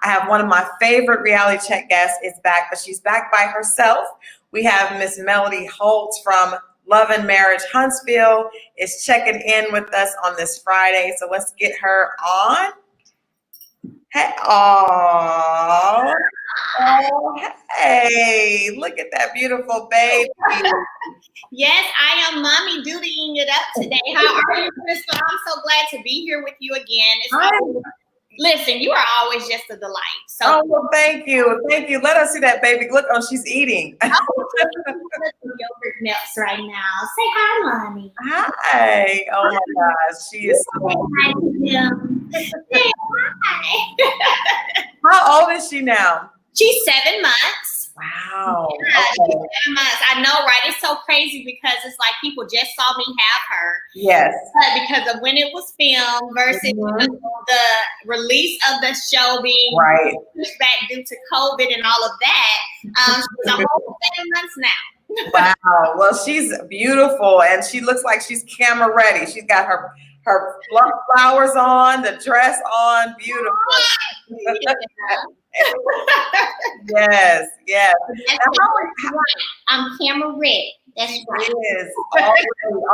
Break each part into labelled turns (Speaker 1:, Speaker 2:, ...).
Speaker 1: I have one of my favorite reality check guests is back, but she's back by herself. We have Miss Melody Holt from Love and Marriage Huntsville is checking in with us on this Friday. So let's get her on. Hey, oh, hey, look at that beautiful baby.
Speaker 2: Yes, I am mommy dutying it up today. How are you, Crystal? I'm so glad to be here with you again. Listen, you are always just a delight.
Speaker 1: So, well, thank you. Thank you. Let us see that baby. Look, she's eating.
Speaker 2: Yogurt melts right now. Say hi, mommy.
Speaker 1: Hi. Oh my gosh, she is so
Speaker 2: Say hi.
Speaker 1: How old is she now?
Speaker 2: She's 7 months.
Speaker 1: Wow.
Speaker 2: Yeah, she's 7 months. I know, right? It's so crazy because it's like people just saw me have her.
Speaker 1: Yes.
Speaker 2: But because of when it was filmed versus the release of the show being pushed back due to COVID and all of that, she's a whole 7 months now.
Speaker 1: Wow. Well, she's beautiful and she looks like she's camera ready. She's got her flowers on, the dress on, beautiful. Yes.
Speaker 2: I'm camera ready. That's right.
Speaker 1: It is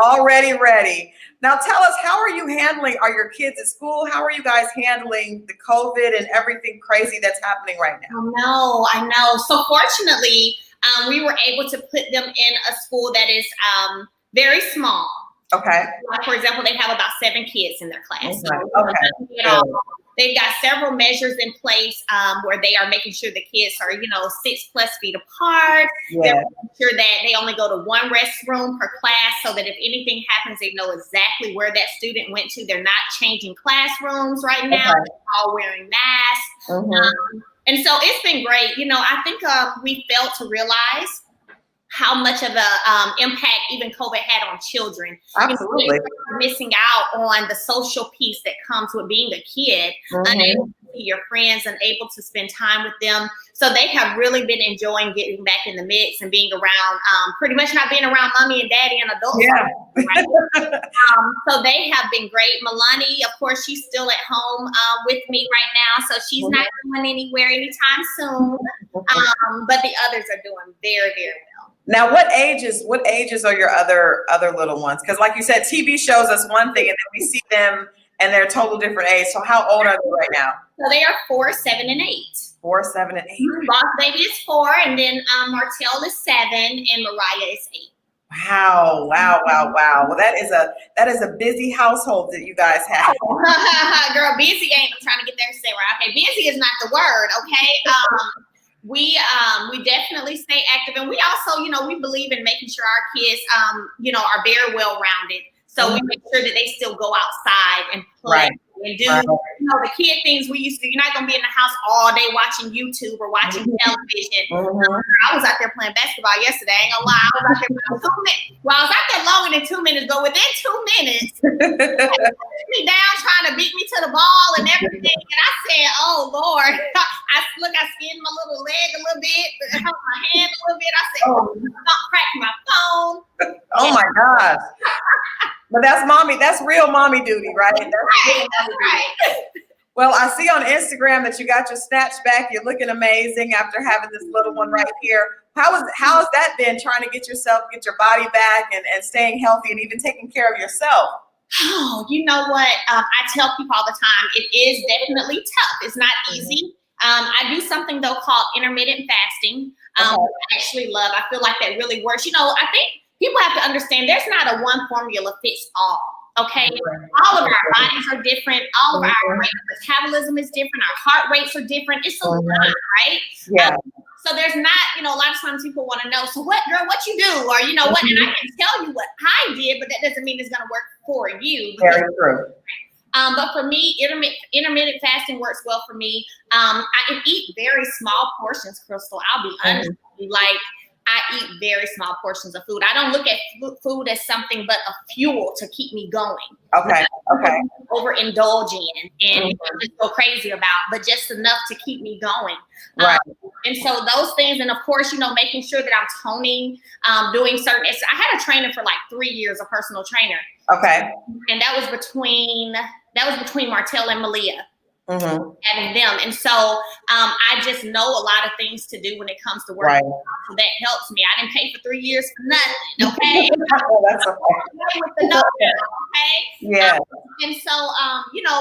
Speaker 1: already ready. Now tell us, how are you handling? Are your kids at school? How are you guys handling the COVID and everything crazy that's happening right now?
Speaker 2: I know. So fortunately, we were able to put them in a school that is very small.
Speaker 1: Okay.
Speaker 2: Like, for example, they have about 7 kids in their class.
Speaker 1: Okay.
Speaker 2: So, they've got several measures in place where they are making sure the kids are, 6+ feet apart.
Speaker 1: Yeah.
Speaker 2: They're making sure that they only go to one restroom per class so that if anything happens, they know exactly where that student went to. They're not changing classrooms right now.
Speaker 1: Okay.
Speaker 2: They're all wearing masks. And so it's been great. I think we failed to realize how much of an impact even COVID had on children.
Speaker 1: Absolutely.
Speaker 2: Missing out on the social piece that comes with being a kid, unable to see your friends, unable to spend time with them. So they have really been enjoying getting back in the mix and being around, pretty much not being around mommy and daddy and adults.
Speaker 1: Yeah.
Speaker 2: Right? So they have been great. Milani, of course, she's still at home with me right now. So she's not going anywhere anytime soon. But the others are doing very, very well.
Speaker 1: Now, what ages are your other little ones? Because like you said, TV shows us one thing and then we see them and they're total different age. So how old are they right now?
Speaker 2: So they are 4, 7, and 8.
Speaker 1: 4, 7, and 8.
Speaker 2: Boss baby is 4, and then Martell is 7, and Mariah is 8.
Speaker 1: Wow. Well, that is a busy household that you guys have.
Speaker 2: Girl, busy ain't, I'm trying to get there to say right. Okay, busy is not the word, okay? We definitely stay active, and we also, we believe in making sure our kids, are very well rounded. So we make sure that they still go outside and play and do, the kid things we used to do. You're not gonna be in the house all day watching YouTube or watching television. I was out there playing basketball yesterday. I ain't gonna lie, I was out there for 2 minutes. Well, I was out there longer than 2 minutes, but within 2 minutes, me down trying to beat me to the ball and everything. And I said, "Oh Lord!" I skinned my little leg a little bit, held my hand a little bit. I said, "I'm cracking my phone."
Speaker 1: Oh my gosh! But that's real mommy duty, right? That's
Speaker 2: right.
Speaker 1: Well, I see on Instagram that you got your snatch back. You're looking amazing after having this little one right here. How has that been, trying to get your body back and staying healthy and even taking care of yourself?
Speaker 2: Oh, you know what? I tell people all the time, it is definitely tough. It's not easy. I do something though called intermittent fasting. I actually love. I feel like that really works. I think people have to understand there's not a one formula fits all. Okay, all of our bodies are different. All of our metabolism is different. Our heart rates are different. It's a lot, right?
Speaker 1: Yeah.
Speaker 2: So there's not, a lot of times people want to know, so what, girl, what you do? Or, what? And I can tell you what I did, but that doesn't mean it's going to work for you.
Speaker 1: Very true.
Speaker 2: But for me, intermittent fasting works well for me. I eat very small portions, Crystal. I'll be honest with you. Like, I eat very small portions of food. I don't look at food as something but a fuel to keep me going.
Speaker 1: Okay.
Speaker 2: Overindulging and just go crazy about, but just enough to keep me going.
Speaker 1: Right.
Speaker 2: And so those things, and of course, making sure that I'm toning, doing certain. I had a trainer for like 3 years, a personal trainer.
Speaker 1: Okay.
Speaker 2: And that was between Martell and Malia. having them. And so I just know a lot of things to do when it comes to work.
Speaker 1: Right.
Speaker 2: So that helps me. I didn't pay for 3 years for nothing. Okay.
Speaker 1: Oh, that's okay.
Speaker 2: With the okay.
Speaker 1: Yeah.
Speaker 2: And so,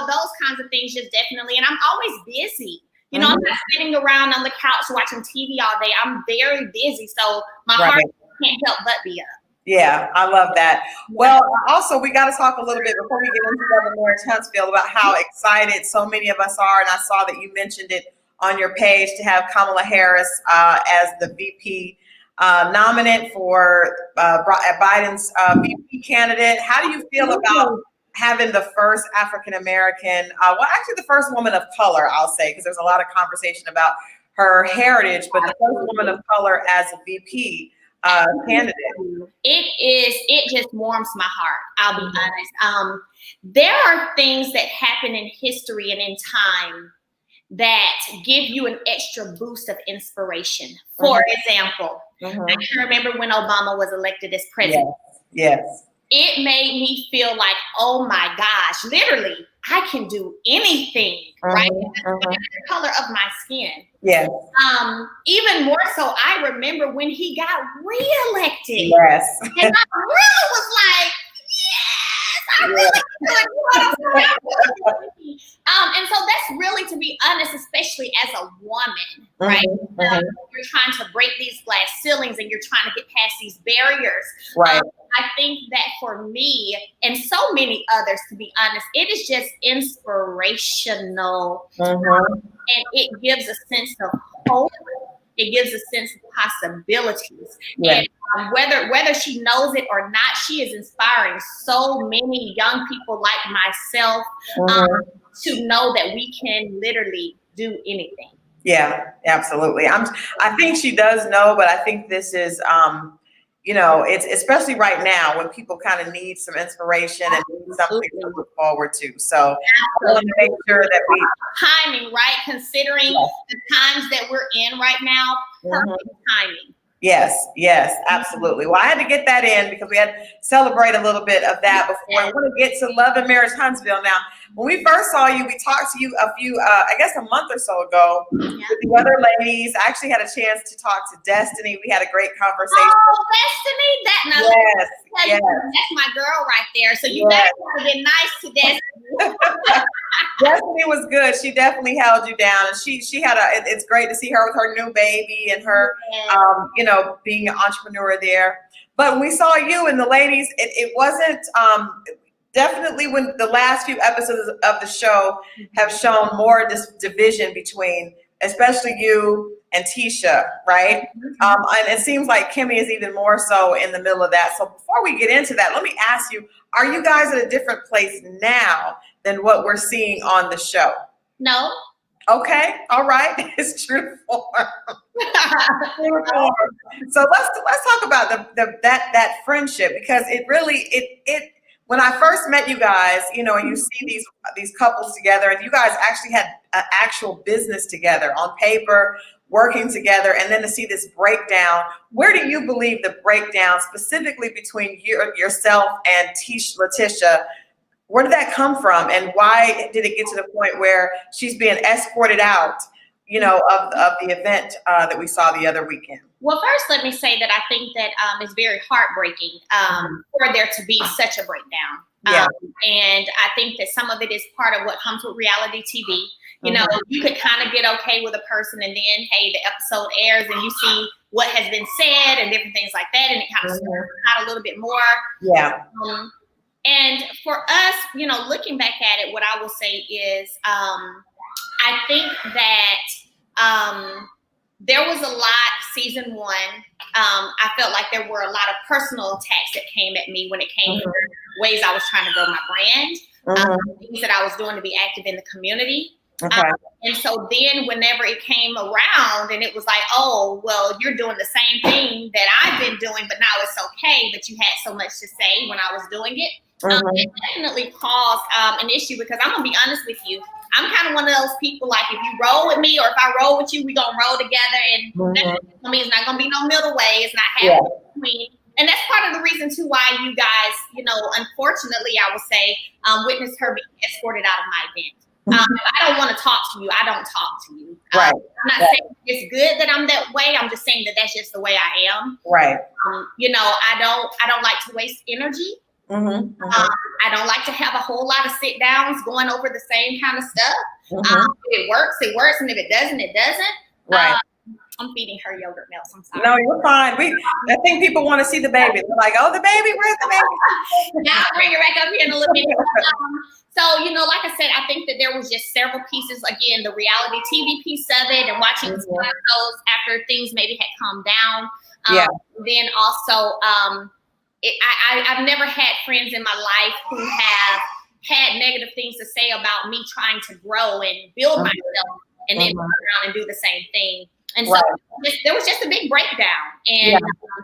Speaker 2: those kinds of things just definitely, and I'm always busy. I'm not sitting around on the couch watching TV all day. I'm very busy. So my heart can't help but be up.
Speaker 1: Yeah, I love that. Well, also, we got to talk a little bit before we get into Love and Marriage Huntsville about how excited so many of us are. And I saw that you mentioned it on your page to have Kamala Harris as the VP nominant for Biden's VP candidate. How do you feel about having the first African-American, actually the first woman of color, I'll say, because there's a lot of conversation about her heritage, but the first woman of color as a VP candidate?
Speaker 2: It just warms my heart. I'll be honest. There are things that happen in history and in time that give you an extra boost of inspiration. For example, I can remember when Obama was elected as president.
Speaker 1: Yes.
Speaker 2: It made me feel like, oh my gosh, literally, I can do anything, right? The color of my skin.
Speaker 1: Yes.
Speaker 2: Even more so, I remember when he got reelected.
Speaker 1: Yes.
Speaker 2: And I really was like, yes, I really could. And so that's really, to be honest, especially as a woman, right? You're trying to break these glass ceilings and you're trying to get past these barriers.
Speaker 1: Right.
Speaker 2: I think that for me and so many others, to be honest, it is just inspirational. And it gives a sense of hope. It gives a sense of possibilities. And whether she knows it or not, she is inspiring so many young people like myself to know that we can literally do anything.
Speaker 1: Yeah, absolutely. I think she does know, but I think this is it's especially right now when people kind of need some inspiration and need something to look forward to. So I want to make sure that we
Speaker 2: timing, right? Considering the times that we're in right now, perfect timing.
Speaker 1: Yes, absolutely. Well, I had to get that in because we had to celebrate a little bit of that before. I want to get to Love and Marriage Huntsville. Now, when we first saw you, we talked to you a month or so ago with the other ladies. I actually had a chance to talk to Destiny. We had a great conversation.
Speaker 2: Oh, Destiny! That's my girl right there. So you guys have been nice to Destiny.
Speaker 1: Destiny was good. She definitely held you down, and she had it's great to see her with her new baby and her, being an entrepreneur there. But when we saw you and the ladies, it wasn't, definitely when the last few episodes of the show have shown more division between, especially you and Tisha, right? And it seems like Kimmy is even more so in the middle of that. So before we get into that, let me ask you, are you guys at a different place now than what we're seeing on the show?
Speaker 2: No.
Speaker 1: Okay, all right. It's true form. So let's talk about that friendship, because it really when I first met you guys, and you see these couples together, and you guys actually had an actual business together on paper, working together, and then to see this breakdown. Where do you believe the breakdown specifically between yourself and Letitia? Where did that come from, and why did it get to the point where she's being escorted out, of the event that we saw the other weekend?
Speaker 2: Well, first, let me say that I think that it's very heartbreaking for there to be such a breakdown. And I think that some of it is part of what comes with reality TV. You could kind of get okay with a person, and then, hey, the episode airs and you see what has been said and different things like that, and it kind of stirs out a little bit more. And for us, looking back at it, what I will say is I think that there was a lot season one. I felt like there were a lot of personal attacks that came at me when it came to ways I was trying to grow my brand, things that I was doing to be active in the community. And so then whenever it came around and it was like, oh, well, you're doing the same thing that I've been doing, but now it's okay, but you had so much to say when I was doing it. It definitely caused an issue, because I'm going to be honest with you. I'm kind of one of those people, like, if you roll with me or if I roll with you, we're going to roll together. And it's not going to be no middle way. It's not happening between. And that's part of the reason, too, why you guys, unfortunately, I would say, witnessed her being escorted out of my event. If I don't want to talk to you, I don't talk to you.
Speaker 1: Right.
Speaker 2: I'm not saying it's good that I'm that way. I'm just saying that that's just the way I am.
Speaker 1: Right.
Speaker 2: I don't like to waste energy. I don't like to have a whole lot of sit downs going over the same kind of stuff. If it works, it works, and if it doesn't, it doesn't.
Speaker 1: Right.
Speaker 2: I'm feeding her yogurt melts. I'm sorry.
Speaker 1: No, you're fine. I think people want to see the baby. They're like, "Oh, the baby, where's the baby?"
Speaker 2: Now I'll bring it back up here in a little bit. So, like I said, I think that there was just several pieces. Again, the reality TV piece of it, and watching some of those after things maybe had calmed down. Then also, I've never had friends in my life who have had negative things to say about me trying to grow and build myself, and then turn around and do the same thing. And so there was just a big breakdown. And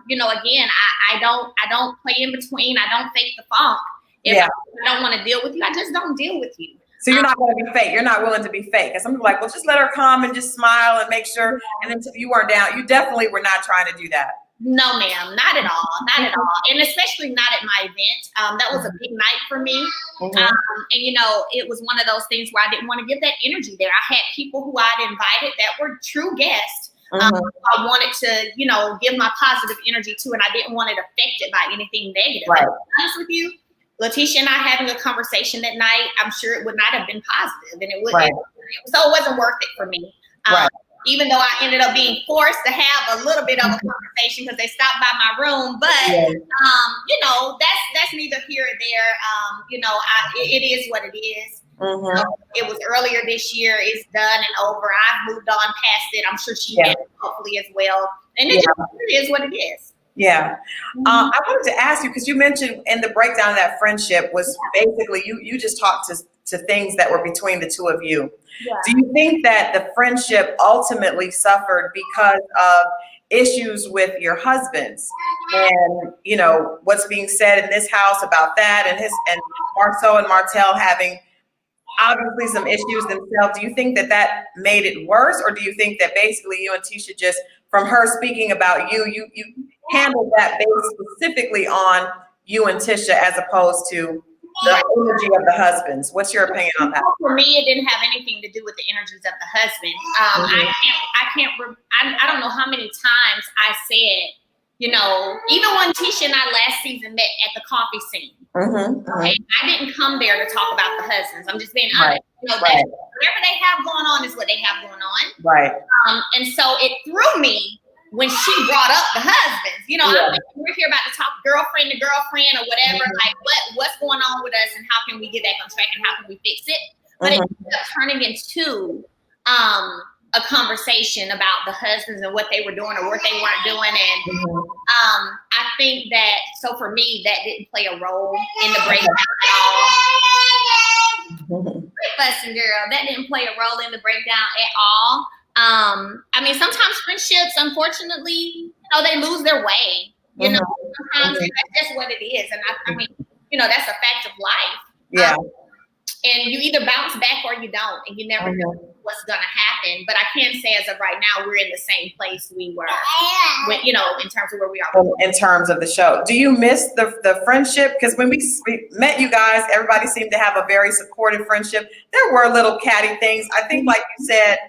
Speaker 2: again, I don't play in between. I don't fake the funk. If I don't want to deal with you, I just don't deal with you.
Speaker 1: So you're not going to be fake. You're not willing to be fake. And some people are like, well, just let her come and just smile and make sure. And then you weren't down. You definitely were not trying to do that.
Speaker 2: No, ma'am, not at all, not at all, and especially not at my event. That was a big night for me, and it was one of those things where I didn't want to give that energy there. I had people who I'd invited that were true guests. I wanted to, give my positive energy to, and I didn't want it affected by anything negative.
Speaker 1: Right.
Speaker 2: To be honest with you, Letitia and I having a conversation that night, I'm sure it would not have been positive, and it would. So it wasn't worth it for me. Even though I ended up being forced to have a little bit of a conversation because they stopped by my room, but that's neither here or there. It is what it is. It was earlier this year. It's done and over. I've moved on past it. I'm sure she did, hopefully as well. And it is what it is.
Speaker 1: Yeah. I wanted to ask you, because you mentioned in the breakdown of that friendship was basically you just talked to things that were between the two of you. Yeah. Do you think that the friendship ultimately suffered because of issues with your husbands and, what's being said in this house about that and Marceau and Martell having obviously some issues themselves? Do you think that made it worse, or do you think that basically you and Tisha just, from her speaking about you handled that based specifically on you and Tisha as opposed to the energy of the husbands? What's your opinion on that?
Speaker 2: For me, it didn't have anything to do with the energies of the husband. I don't know how many times I said, even when Tisha and I last season met at the coffee scene, and I didn't come there to talk about the husbands. I'm just being honest. Whatever they have going on is what they have going on. Right. And so it threw me when she brought up the husbands. We're here about to talk girlfriend to girlfriend or whatever. Like what's going on with us and how can we get back on track and how can we fix it? But it ended up turning into a conversation about the husbands and what they were doing or what they weren't doing. And I think that, so for me, that didn't play a role in the breakdown at all. Fussing girl, that didn't play a role in the breakdown at all. Sometimes friendships, unfortunately, they lose their way. Sometimes that's just what it is. And that's a fact of life. Yeah. And you either bounce back or you don't, and you never know what's going to happen. But I can say as of right now, we're in the same place we were, in terms of where we are.
Speaker 1: In terms of the show. Do you miss the friendship? Because when we met you guys, everybody seemed to have a very supportive friendship. There were little catty things. I think, like you said,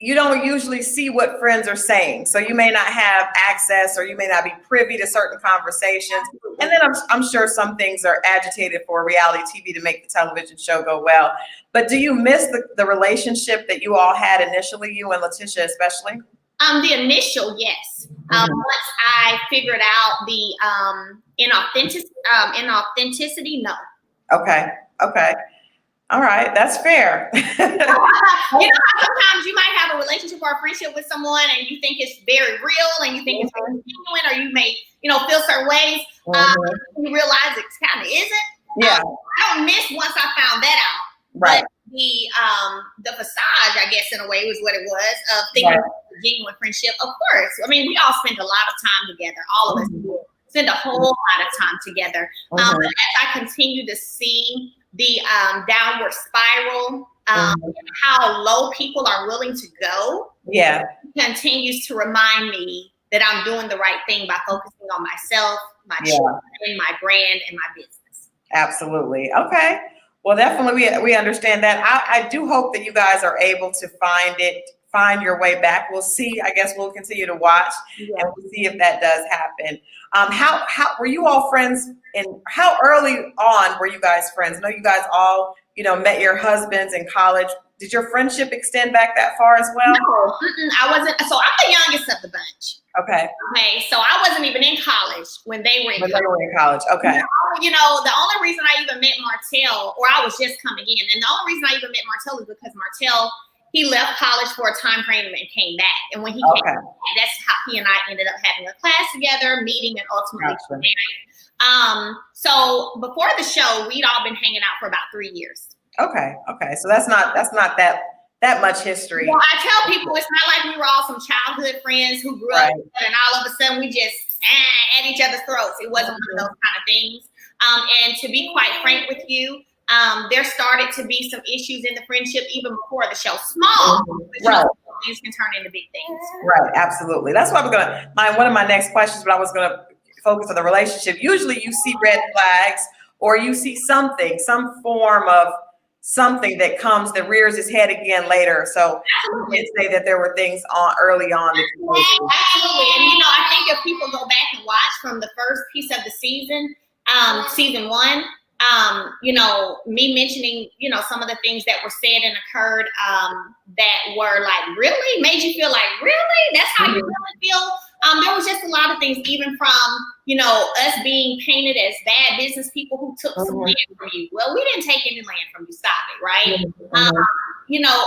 Speaker 1: you don't usually see what friends are saying. So you may not have access or you may not be privy to certain conversations. And then I'm sure some things are agitated for reality TV to make the television show go well. But do you miss the relationship that you all had initially, you and Letitia especially?
Speaker 2: The initial, yes. Once I figured out the inauthenticity, no.
Speaker 1: Okay. All right, that's fair.
Speaker 2: Sometimes you might have a relationship or a friendship with someone and you think it's very real and you think it's very genuine, or you may, feel certain ways. You realize it kind of isn't. Yeah. I don't miss once I found that out. Right. But the facade, I guess, in a way, was what it was of thinking it was a genuine friendship. Of course. We all spent a lot of time together. All of us spend a whole lot of time together. But as I continue to see the downward spiral, how low people are willing to go, continues to remind me that I'm doing the right thing by focusing on myself, my children, my brand, and my business.
Speaker 1: Absolutely. Okay. Well, definitely we understand that. I do hope that you guys are able to find your way back. We'll see. I guess we'll continue to watch and we'll see if that does happen. How were you all friends, and how early on were you guys friends? I know you guys all, met your husbands in college. Did your friendship extend back that far as well?
Speaker 2: No, I wasn't. So I'm the youngest of the bunch.
Speaker 1: Okay.
Speaker 2: Okay, so I wasn't even in college when they were in college.
Speaker 1: Okay.
Speaker 2: The only reason I even met Martell, or I was just coming in, and the only reason I even met Martell is because Martell, he left college for a time frame and came back. And when he came back, that's how he and I ended up having a class together, meeting, and ultimately married. So before the show, we'd all been hanging out for about 3 years. Okay.
Speaker 1: So that's not that much history.
Speaker 2: Well, I tell people it's not like we were all some childhood friends who grew up together and all of a sudden we just at each other's throats. It wasn't one of those kind of things. And to be quite frank with you, there started to be some issues in the friendship even before the show. Small, but things can turn into big things. Right,
Speaker 1: absolutely. That's why one of my next questions, but I was gonna focus on the relationship. Usually you see red flags or you see some form of something that rears its head again later. So you can say that there were things early on.
Speaker 2: Absolutely. And I think if people go back and watch from the first piece of the season, season 1, me mentioning, some of the things that were said and occurred that were like, really made you feel like, really? That's how you really feel? There was just a lot of things, even from, us being painted as bad business people who took some land from you. Well, we didn't take any land from you. Stop it, right?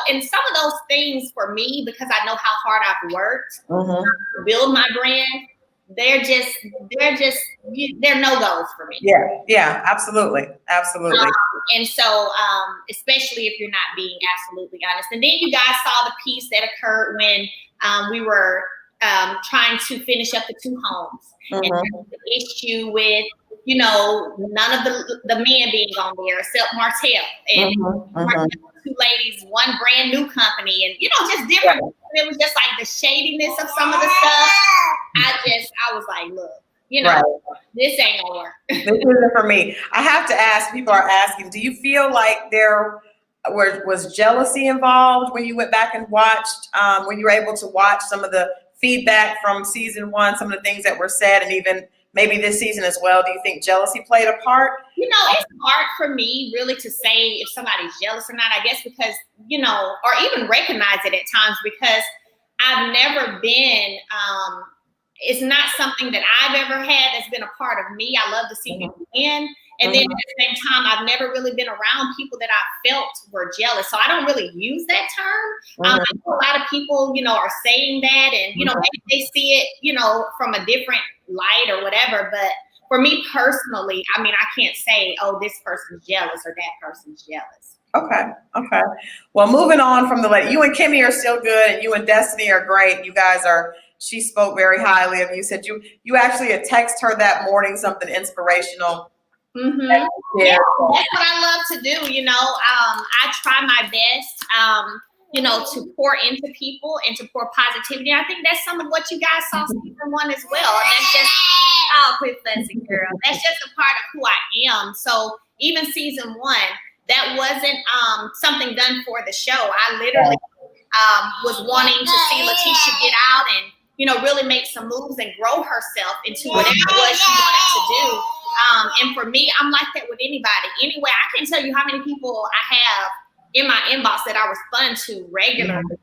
Speaker 2: And some of those things for me, because I know how hard I've worked to build my brand, they're no-goes for me.
Speaker 1: Yeah, absolutely.
Speaker 2: And so, especially if you're not being absolutely honest. And then you guys saw the piece that occurred when we were trying to finish up the 2 homes. And the issue with, none of the men being on there except Martell. And Martell, 2 ladies, one brand new company, and just different. It was just like the shadiness of some of the stuff. I was like, look, this ain't gonna work.
Speaker 1: This isn't for me. I have to ask, people are asking, do you feel like there was jealousy involved when you went back and watched, when you were able to watch some of the feedback from season 1, some of the things that were said, and even maybe this season as well? Do you think jealousy played a part?
Speaker 2: It's hard for me really to say if somebody's jealous or not, I guess, because, or even recognize it at times, because I've never been, it's not something that I've ever had that's been a part of me. I love to see people win. And then at the same time, I've never really been around people that I felt were jealous. So I don't really use that term. I know a lot of people, are saying that, and, maybe they see it, from a different light or whatever. But for me personally, I can't say, oh, this person's jealous or that person's jealous.
Speaker 1: Okay. Well, moving on from you and Kimmy are still good, and you and Destiny are great. You guys she spoke very highly of you. Said you actually had texted her that morning, something inspirational.
Speaker 2: Yeah, that's what I love to do. I try my best, to pour into people and to pour positivity. I think that's some of what you guys saw season 1 as well. And that's just, quit fussing, girl. That's just a part of who I am. So even season 1, that wasn't something done for the show. I literally was wanting to see Letitia get out and, really make some moves and grow herself into whatever it was she wanted to do. And for me, I'm like that with anybody. Anyway, I can't tell you how many people I have in my inbox that I respond to regularly,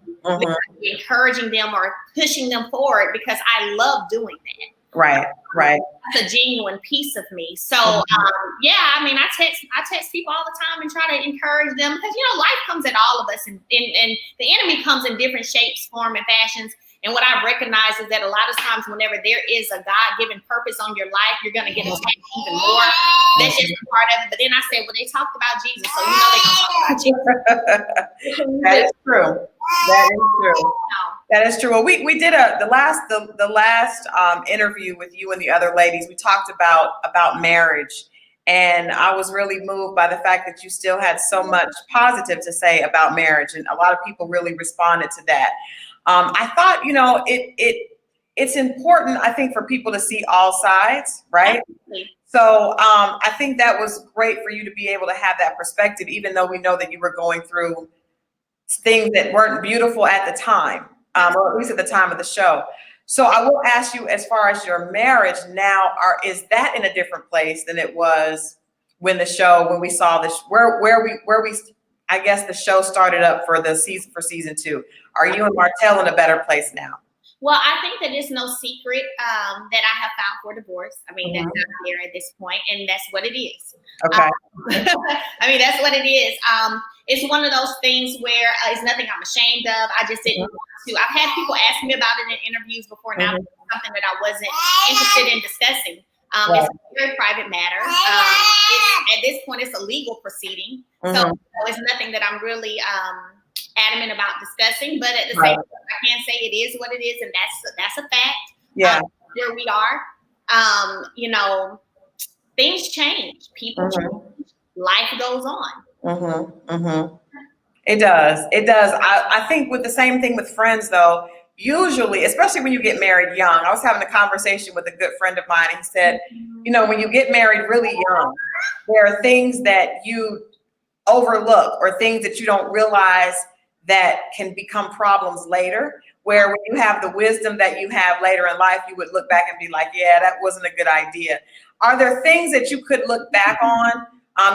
Speaker 2: encouraging them or pushing them forward, because I love doing that.
Speaker 1: Right.
Speaker 2: That's a genuine piece of me. So, I text people all the time and try to encourage them, because, life comes at all of us, and the enemy comes in different shapes, form, and fashions. And what I've recognized is that a lot of times whenever there is a God-given purpose on your life, you're going to get attacked even more. That's just a part of it. But then I said, well, they talked about Jesus, so they're going to talk about Jesus.
Speaker 1: That is true. That is true. Well, we did the last interview with you and the other ladies. We talked about marriage, and I was really moved by the fact that you still had so much positive to say about marriage, and a lot of people really responded to that. I thought, it it's important, I think, for people to see all sides, right?
Speaker 2: Absolutely.
Speaker 1: So I think that was great for you to be able to have that perspective, even though we know that you were going through things that weren't beautiful at the time, or at least at the time of the show. So I will ask you, as far as your marriage now, is that in a different place than it was when we saw this, where we, I guess the show started up for season 2. Are you and Martell in a better place now?
Speaker 2: Well, I think that it's no secret that I have filed for divorce. I mean, that's not there at this point, and that's what it is.
Speaker 1: Okay.
Speaker 2: I mean, that's what it is. It's one of those things where it's nothing I'm ashamed of. I just didn't want to. I've had people ask me about it in interviews before, and it's something that I wasn't interested in discussing. It's a very private matter. At this point, it's a legal proceeding. So it's nothing that I'm really adamant about discussing, but at the same time, I can say it is what it is, and that's a fact.
Speaker 1: Yeah.
Speaker 2: Where we are, you know, things change, people change, life goes on.
Speaker 1: It does. I think with the same thing with friends, though, usually, especially when you get married young. I was having a conversation with a good friend of mine, and he said, you know, when you get married really young, there are things that you overlook or things that you don't realize that can become problems later, where when you have the wisdom that you have later in life, you would look back and be like, yeah, that wasn't a good idea. Are there things that you could look back on?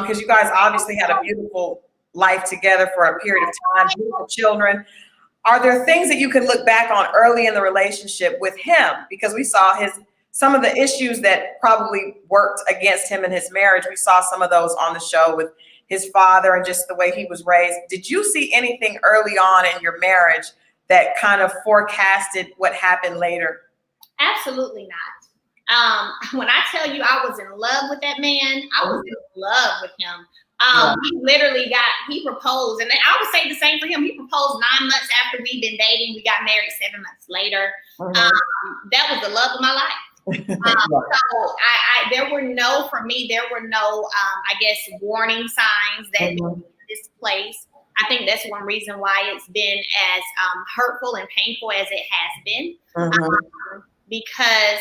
Speaker 1: Because you guys obviously had a beautiful life together for a period of time, beautiful children. Are there things that you can look back on early in the relationship with him? Because we saw some of the issues that probably worked against him in his marriage. We saw some of those on the show with his father and just the way he was raised. Did you see anything early on in your marriage that kind of forecasted what happened later?
Speaker 2: Absolutely not. When I tell you I was in love with that man, I was in love with him. He literally he proposed, and I would say the same for him. He proposed 9 months after we'd been dating. We got married 7 months later. That was the love of my life. So there were no, I guess, warning signs that this place. I think that's one reason why it's been as hurtful and painful as it has been. Because,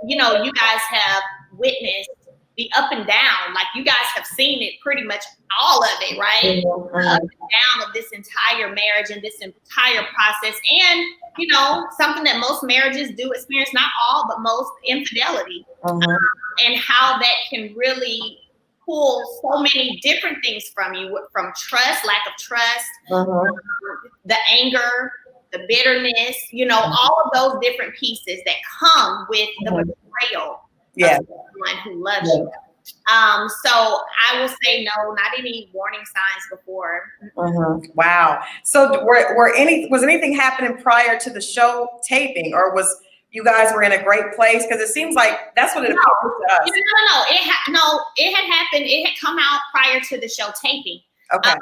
Speaker 2: you know, you guys have witnessed the up and down, like you guys have seen it pretty much all of it, right? The up and down of this entire marriage and this entire process. And, you know, something that most marriages do experience, not all, but most, infidelity. And how that can really pull so many different things from you, from trust, lack of trust, the anger, the bitterness, you know, all of those different pieces that come with the betrayal of someone who loves you. So I will say no, not any warning signs before.
Speaker 1: Wow. So was anything happening prior to the show taping, or was you guys were in a great place? Because it seems like that's what it appears to us.
Speaker 2: No. It had happened. It had come out prior to the show taping.
Speaker 1: Okay.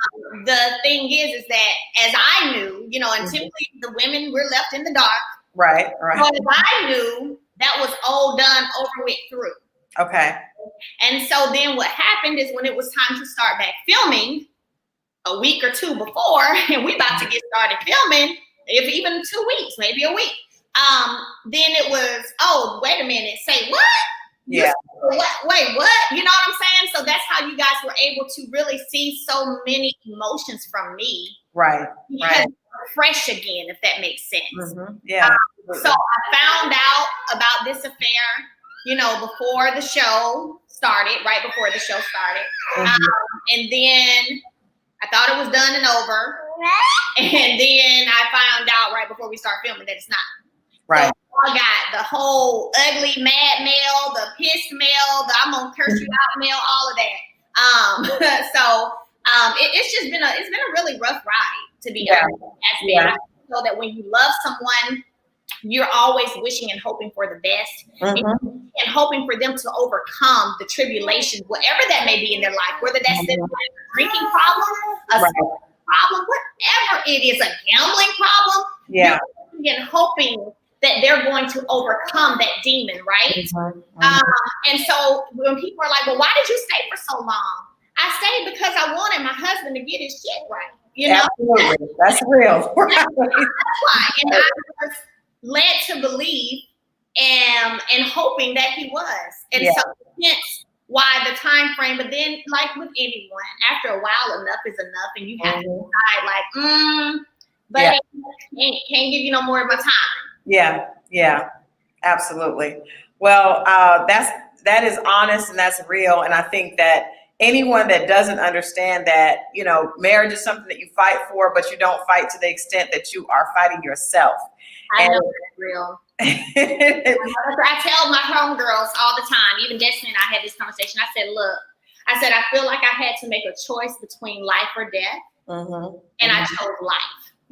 Speaker 2: The thing is that as I knew, you know, and typically the women were left in the dark.
Speaker 1: Right.
Speaker 2: But as I knew, that was all done, over with, through.
Speaker 1: Okay.
Speaker 2: And so then what happened is when it was time to start back filming, a week or two before, and we about to get started filming, if even 2 weeks, maybe a week. Then it was, oh, wait a minute, say what?
Speaker 1: Yeah.
Speaker 2: Wait, what? You know what I'm saying? So that's how you guys were able to really see so many emotions from me.
Speaker 1: Right.
Speaker 2: Because we're fresh again, if that makes sense.
Speaker 1: Yeah.
Speaker 2: So I found out about this affair, you know, before the show started, right before the show started. And then I thought it was done and over. And then I found out right before we start filming that it's not.
Speaker 1: Right.
Speaker 2: So I got the whole ugly, mad mail, the pissed mail, the I'm gonna curse you out mail, all of that. It's just been a really rough ride, to be honest. So that when you love someone, you're always wishing and hoping for the best, and hoping for them to overcome the tribulations, whatever that may be in their life, whether that's a drinking problem, a problem, whatever it is, a gambling problem. Yeah. And hoping that they're going to overcome that demon, right? And so when people are like, well, why did you stay for so long? I stayed because I wanted my husband to get his shit right. You know?
Speaker 1: Absolutely. That's real.
Speaker 2: That's why. And I was led to believe and hoping that he was. And
Speaker 1: Yeah.
Speaker 2: so hence why the time frame, but then like with anyone, after a while, enough is enough, and you have to decide like, but
Speaker 1: Yeah.
Speaker 2: can't give you no more of my time.
Speaker 1: Yeah, yeah, absolutely. Well, that is honest and that's real. And I think that anyone that doesn't understand that, you know, marriage is something that you fight for, but you don't fight to the extent that you are fighting yourself.
Speaker 2: I know that's real. I tell my homegirls all the time, even Destiny and I had this conversation. I said, look, I feel like I had to make a choice between life or death, and I chose life.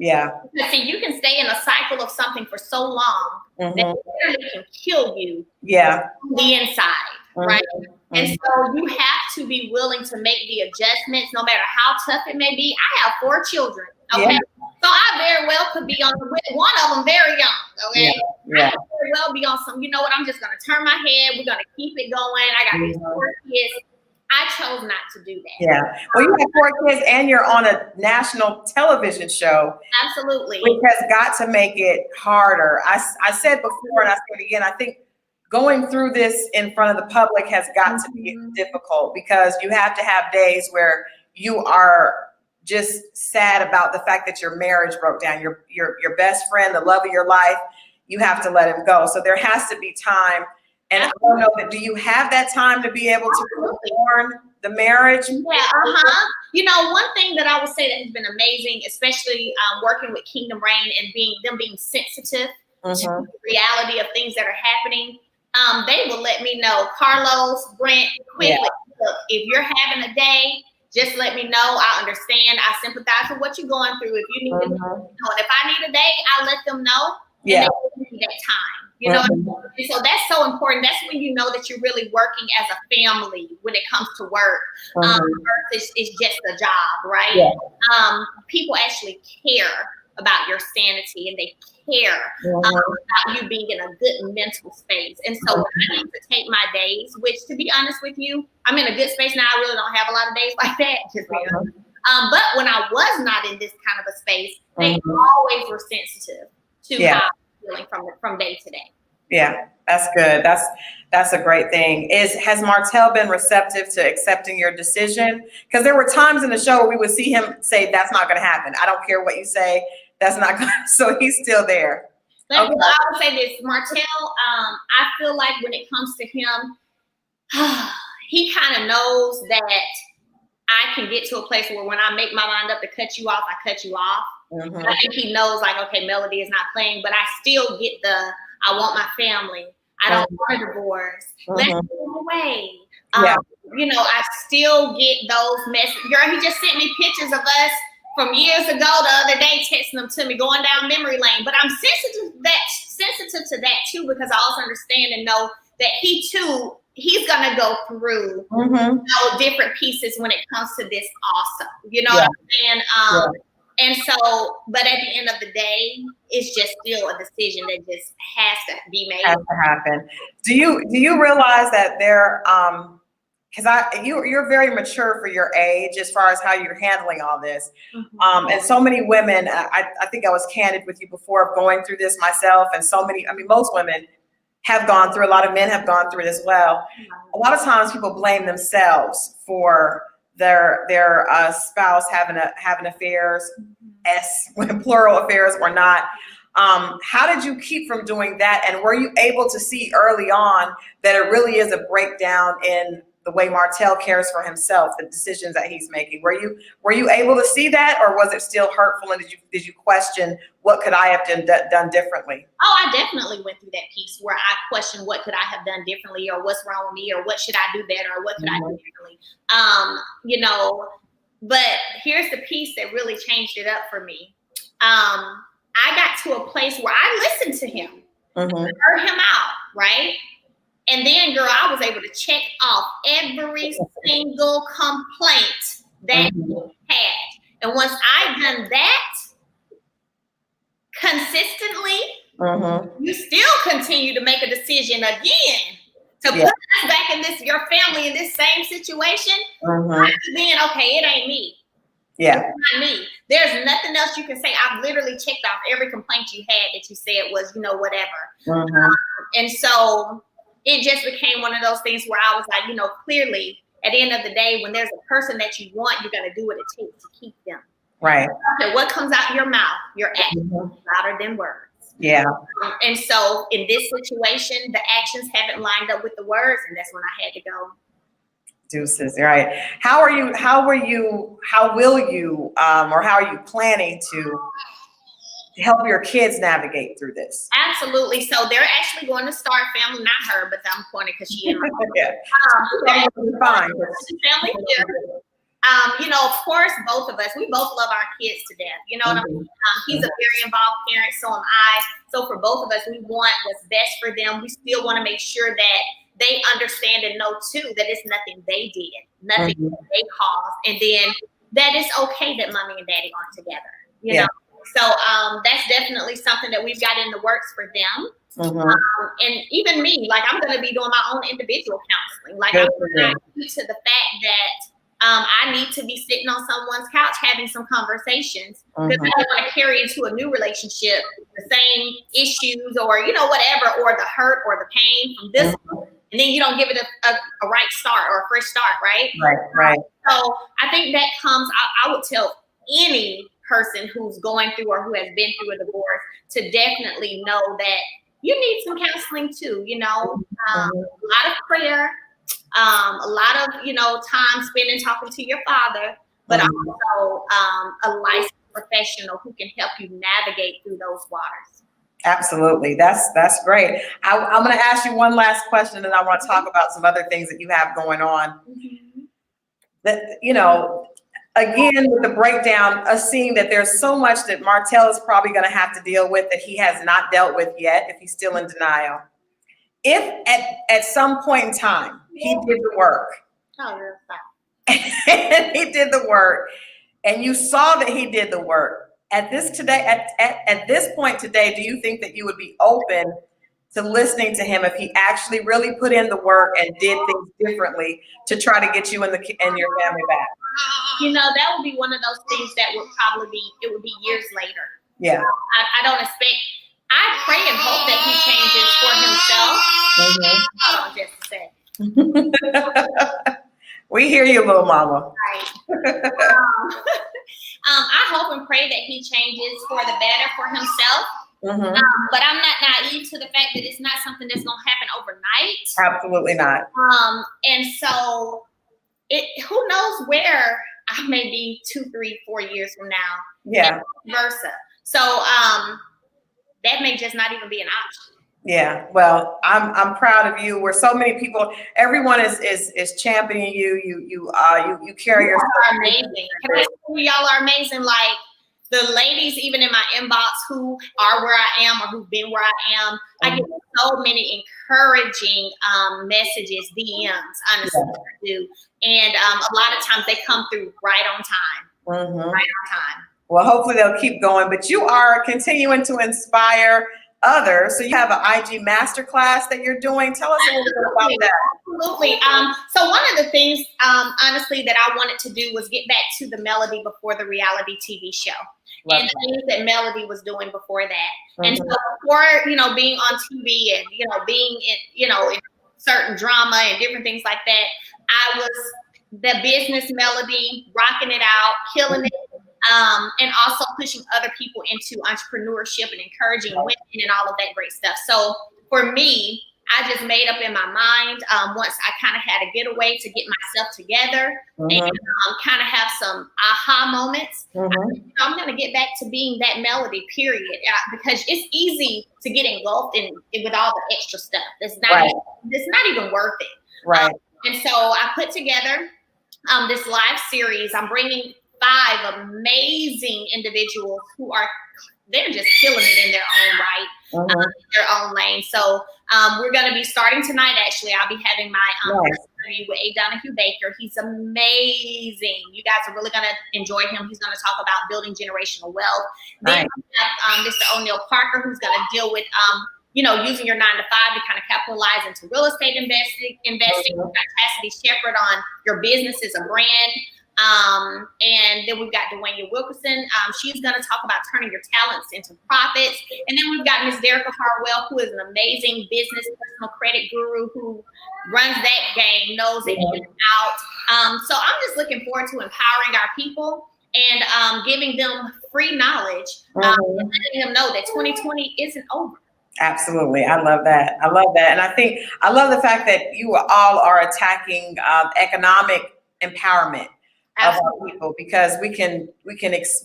Speaker 1: Yeah.
Speaker 2: Because see, you can stay in a cycle of something for so long that it literally can kill you on the inside, right? And so you have to be willing to make the adjustments, no matter how tough it may be. I have 4 children, okay? Yeah. So I very well could be on one of them very young, okay? Yeah. I could very well be on some, you know what, I'm just going to turn my head. We're going to keep it going. I got these 4 kids. I chose not to do that.
Speaker 1: Yeah. Well, you have 4 kids and you're on a national television show.
Speaker 2: Absolutely.
Speaker 1: Which has got to make it harder. I said before, and I say it again, I think going through this in front of the public has got to be difficult, because you have to have days where you are just sad about the fact that your marriage broke down. Your best friend, the love of your life, you have to let him go. So there has to be time. And I don't know, do you have that time to be able to mourn the marriage?
Speaker 2: Yeah, You know, one thing that I would say that has been amazing, especially working with Kingdom Reign and being sensitive to the reality of things that are happening, they will let me know, Carlos, Brent, quickly, look, if you're having a day, just let me know. I understand. I sympathize with what you're going through. If you need to know, and if I need a day, I let them know. And they give me that time. You know, and so that's so important. That's when you know that you're really working as a family when it comes to work. Versus it's just a job, right? Yeah. People actually care about your sanity, and they care about you being in a good mental space. And so I need to take my days, which, to be honest with you, I'm in a good space now. I really don't have a lot of days like that. But when I was not in this kind of a space, they always were sensitive to how I'm feeling from day to day.
Speaker 1: Yeah, that's good. That's a great thing. Has Martell been receptive to accepting your decision? Because there were times in the show where we would see him say, "That's not going to happen. I don't care what you say. That's not going." So he's still there.
Speaker 2: I would say this, Martell. I feel like when it comes to him, he kind of knows that I can get to a place where when I make my mind up to cut you off, I cut you off. I think he knows, like, okay, Melody is not playing, but I still get I want my family. I don't want a divorce. Let's move away. You know, I still get those messages. Girl, he just sent me pictures of us from years ago the other day, texting them to me, going down memory lane. But I'm sensitive to that too, because I also understand and know that he's gonna go through different pieces when it comes to this also. You know what I'm saying? And so, but at the end of the day, it's just still a decision that just has to be made.
Speaker 1: Has to happen. Do you realize that there, because you're very mature for your age as far as how you're handling all this, and so many women. I think I was candid with you before of going through this myself, and so many. I mean, most women have gone through. A lot of men have gone through it as well. A lot of times, people blame themselves for their spouse having affairs, when plural affairs or not. How did you keep from doing that? And were you able to see early on that it really is a breakdown in the way Martell cares for himself, the decisions that he's making? Were you able to see that, or was it still hurtful? And did you question, what could I have done differently?
Speaker 2: Oh, I definitely went through that piece where I questioned, what could I have done differently, or what's wrong with me, or what should I do better, or what could I do differently? You know, but here's the piece that really changed it up for me. I got to a place where I listened to him, heard him out, right? And then, girl, I was able to check off every single complaint that he had. And once I done that consistently, you still continue to make a decision again to put us back in your family in this same situation. Then, okay, it ain't me.
Speaker 1: Yeah.
Speaker 2: It's not me. There's nothing else you can say. I've literally checked off every complaint you had that you said was, you know, whatever. And so it just became one of those things where I was like, clearly at the end of the day, when there's a person that you want, you're going to do what it takes to keep them.
Speaker 1: Right.
Speaker 2: Okay, what comes out your mouth, your actions louder than words.
Speaker 1: Yeah.
Speaker 2: And so in this situation, the actions haven't lined up with the words, and that's when I had to go.
Speaker 1: Deuces, right. How will you, or how are you planning to help your kids navigate through this?
Speaker 2: Absolutely. So they're actually going to start family, not her, but I'm pointing because she in my
Speaker 1: Yeah.
Speaker 2: fine. Family here. Of course, both of us, we both love our kids to death. You know what I mean? He's a very involved parent, so am I. So for both of us, we want what's best for them. We still want to make sure that they understand and know too that it's nothing they did, nothing they caused, and then that it's okay that mommy and daddy aren't together. You know. So that's definitely something that we've got in the works for them. And even me, like I'm going to be doing my own individual counseling. Like I'm not used to the fact that I need to be sitting on someone's couch having some conversations because I don't want to carry into a new relationship the same issues or, whatever, or the hurt or the pain from this one. And then you don't give it a right start or a fresh start, right?
Speaker 1: Right.
Speaker 2: So I think that comes, I would tell any person who's going through or who has been through a divorce to definitely know that you need some counseling too, a lot of prayer, a lot of, time spending talking to your father, but also a licensed professional who can help you navigate through those waters.
Speaker 1: Absolutely. That's great. I'm going to ask you one last question, and I want to talk about some other things that you have going on. That, again, with the breakdown, us seeing that there's so much that Martell is probably going to have to deal with that he has not dealt with yet, if he's still in denial. If at some point in time he did the work, and he did the work, and you saw that he did the work, at this point today, do you think that you would be open to listening to him if he actually really put in the work and did things differently to try to get you and your family back?
Speaker 2: That would be one of those things that would probably it would be years later.
Speaker 1: Yeah.
Speaker 2: I don't expect. I pray and hope that he changes for himself. Hold on just a second.
Speaker 1: We hear you, little mama.
Speaker 2: Right. I hope and pray that he changes for the better for himself. But I'm not naive to the fact that it's not something that's going to happen overnight.
Speaker 1: Absolutely not.
Speaker 2: And so who knows where I may be 2, 3, 4 years from now.
Speaker 1: Yeah.
Speaker 2: And versa. So that may just not even be an option.
Speaker 1: Yeah. Well, I'm proud of you. Where so many people, everyone is championing you. You carry yourself.
Speaker 2: Y'all are amazing. Can I say y'all are amazing? Like the ladies, even in my inbox, who are where I am or who've been where I am, I get so many encouraging messages, DMs, honestly, I do. And a lot of times they come through right on time. Right on time.
Speaker 1: Well, hopefully they'll keep going. But you are continuing to inspire others. So you have an IG masterclass that you're doing. Tell us a little bit about that.
Speaker 2: Absolutely. So one of the things, honestly, that I wanted to do was get back to the Melody before the reality TV show. And the things that Melody was doing before that. And so before, being on TV and, being in, in certain drama and different things like that, I was the business Melody, rocking it out, killing it. And also pushing other people into entrepreneurship and encouraging women and all of that great stuff. So for me, I just made up in my mind once I kind of had a getaway to get myself together and kind of have some aha moments. I'm going to get back to being that Melody, period, because it's easy to get engulfed in with all the extra stuff. It's not even worth it.
Speaker 1: Right.
Speaker 2: And so I put together this live series. I'm bringing 5 amazing individuals they're just killing it in their own right, their own lane. So we're going to be starting tonight. Actually, I'll be having my interview with A. Donahue Baker. He's amazing. You guys are really going to enjoy him. He's going to talk about building generational wealth. Then we have Mr. O'Neill Parker, who's going to deal with using your 9 to 5 to kind of capitalize into real estate investing. We've got Cassidy Shepherd on your business as a brand. And then we've got Dwayne Wilkerson. She's going to talk about turning your talents into profits. And then we've got Miss Derica Harwell, who is an amazing business personal credit guru who runs that game, knows it in and out. So I'm just looking forward to empowering our people and giving them free knowledge, and letting them know that 2020 isn't over.
Speaker 1: Absolutely. I love that. I love that. And I love the fact that you all are attacking economic empowerment of our people, because we can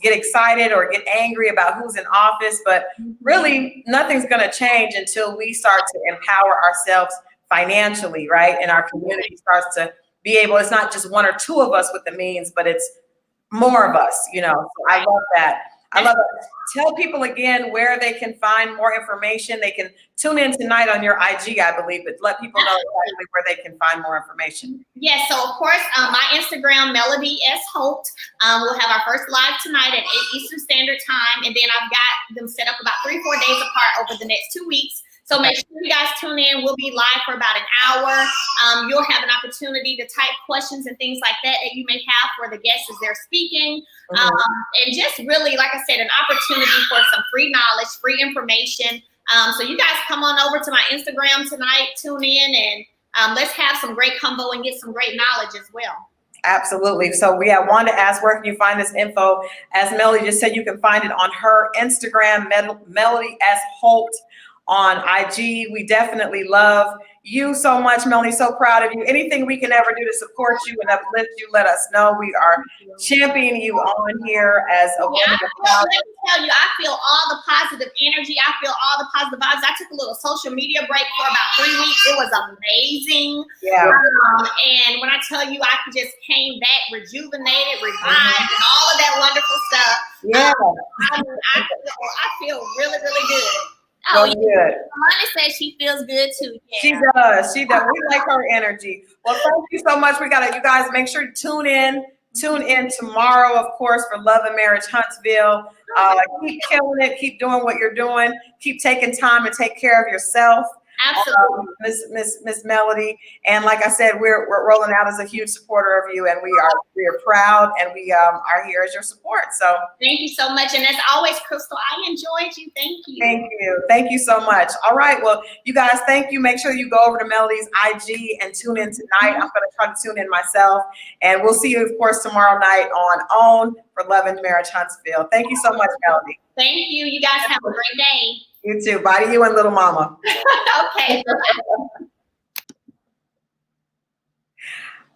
Speaker 1: get excited or get angry about who's in office, but really nothing's going to change until we start to empower ourselves financially, right? And our community starts to be able, it's not just one or two of us with the means, but it's more of us, you know. So I love that. I love it. Tell people again where they can find more information. They can tune in tonight on your IG, I believe, but let people know exactly where they can find more information.
Speaker 2: Yes, so of course, my Instagram, Melody S. Holt. We'll have our first live tonight at 8 Eastern Standard Time, and then I've got them set up about 3-4 days apart over the next 2 weeks. So make sure you guys tune in. We'll be live for about an hour. You'll have an opportunity to type questions and things like that you may have for the guests as they're speaking. And just really, like I said, an opportunity for some free knowledge, free information. So you guys come on over to my Instagram tonight, tune in, and let's have some great combo and get some great knowledge as well.
Speaker 1: Absolutely. So we have Wanda asked, where can you find this info? As Melody just said, you can find it on her Instagram, Melody S. Holt on IG. We definitely love you so much, Melanie. So proud of you. Anything we can ever do to support you and uplift you, let us know. We are championing you on here as a woman of power.
Speaker 2: Let me tell you, I feel all the positive energy. I feel all the positive vibes. I took a little social media break for about 3 weeks. It was amazing.
Speaker 1: Yeah.
Speaker 2: And when I tell you, I just came back rejuvenated, revived, and all of that wonderful stuff.
Speaker 1: Yeah.
Speaker 2: I feel really, really good.
Speaker 1: Oh, good.
Speaker 2: Money says she feels good too. Yeah.
Speaker 1: She does. She does. We like her energy. Well, thank you so much. You guys make sure to tune in. Tune in tomorrow, of course, for Love and Marriage Huntsville. Keep killing it. Keep doing what you're doing. Keep taking time to take care of yourself.
Speaker 2: Absolutely.
Speaker 1: Miss Melody. And like I said, we're rolling out as a huge supporter of you, and we are proud, and we are here as your support. So
Speaker 2: thank you so much. And as always, Crystal, I enjoyed you. Thank you.
Speaker 1: Thank you. Thank you so much. All right. Well, you guys, thank you. Make sure you go over to Melody's IG and tune in tonight. I'm going to try to tune in myself, and we'll see you, of course, tomorrow night on OWN for Love and Marriage Huntsville. Thank you so much, Melody.
Speaker 2: Thank you. You guys have a great day.
Speaker 1: You too. Bye to you and little mama.
Speaker 2: Okay.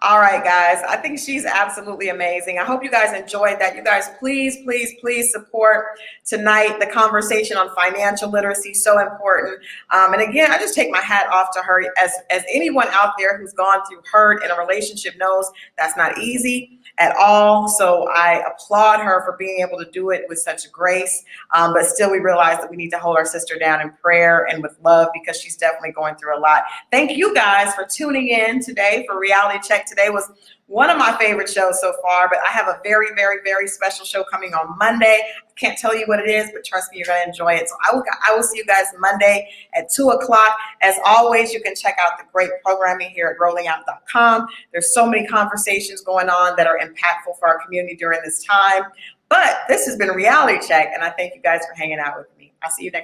Speaker 1: All right, guys. I think she's absolutely amazing. I hope you guys enjoyed that. You guys, please, please, please support tonight the conversation on financial literacy. So important. And again, I just take my hat off to her. As anyone out there who's gone through hurt in a relationship knows, that's not easy at all. So I applaud her for being able to do it with such grace. But still, we realize that we need to hold our sister down in prayer and with love, because she's definitely going through a lot. Thank you guys for tuning in today for Reality Check. Today was one of my favorite shows so far, but I have a very, very, very special show coming on Monday. I can't tell you what it is, but trust me, you're going to enjoy it. So I will see you guys Monday at 2 o'clock. As always, you can check out the great programming here at rollingout.com. There's so many conversations going on that are impactful for our community during this time. But this has been Reality Check, and I thank you guys for hanging out with me. I'll see you next